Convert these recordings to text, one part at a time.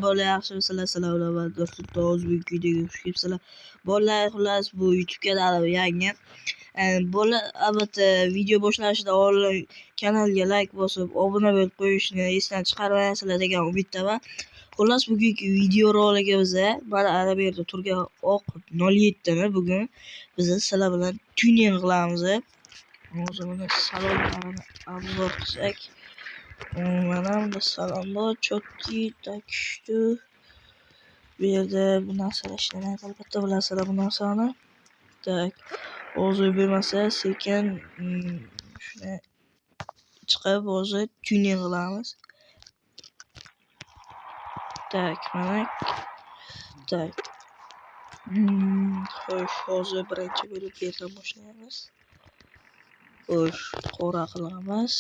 bolalar yaxshimisizlar? Sizlar bilan do'stlar büyük videoga xush kelibsizlar. Bolalar, xullas bu YouTube kanali yangi. Bola albatta video boshlanishida oldin kanalga like bosib, obuna bo'lib qo'yishni esdan chiqarmayasizlar degan umiddaman. Xullas bugungi video roligimizda mana ana bu yerda turgan oq 07 ni bugun biz sizlar bilan tuning qilamiz. Hozir buni salonlarini obzor qilsak, mana bunda salon bor, chotki takishdi. Bu yerda bu narsalar ishlamaydi, albatta bilasizlar bu narsani. Tak, hozir bo'lmasa sekin shuni chiqib hozir tuning qilamiz. Tak, mana tak. Xo'sh, hozir birinchi bo'lib bu yerdan boshlaymiz. Xo'sh, qora qilamiz.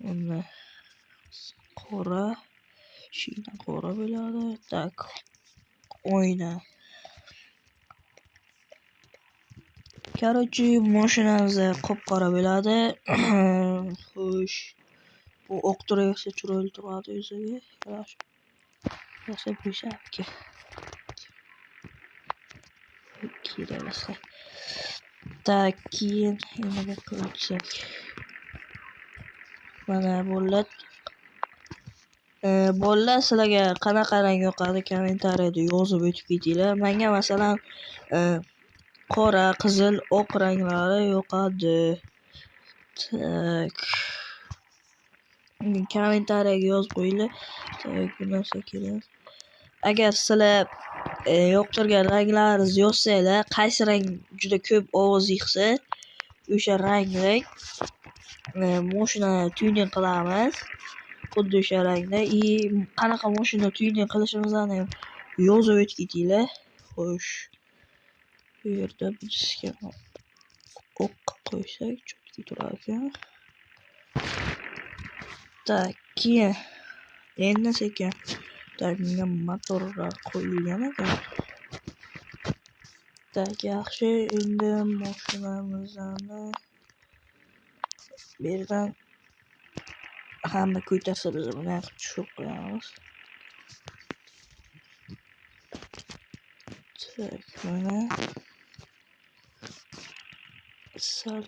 Mana qora, shina qora bo'ladi. Tak, oyna. Короче, mashinamiz qop-qora bo'ladi. Xo'sh, bu oq turaversa chiroyli turadi yuziga. Yaxshi bo'shapki. Keraksa. Tak, keyin nimaga qo'ysak. Mana bo'ladi. Bolalar sizlarga qanaqa rang yoqadi kommentariyada yozib o'tib ketinglar. Menga masalan qora, qizil, oq ranglari yoqadi. Tak. Kommentariyaga yozib qo'yinglar. Tak, bu narsa kerak. Agar sizlar yoqtirgan ranglaringizni yozsanglar, qaysi rang juda ko'p ovoz yig'sa, o'sha rangni mashina tuning qilamiz. Xuddi o'sha rangda. Qanaqa mashina tuning qilishimizni ham yozib o'tib ketinglar. Xo'sh, bu yerda bizga oq qo'ysak chotki turar ekan. Tak, keyin endi sekin tak, menga motorlar qo'yilgan ekan. Tak, yaxshi. Endi mashinamizni bu yerdan hamma ko'tarsa biz buni tushib qo'yamiz. Tak, mana sal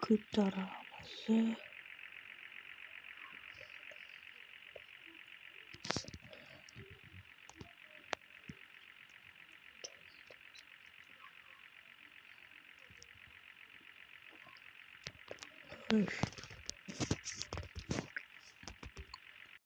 ko'taramiz.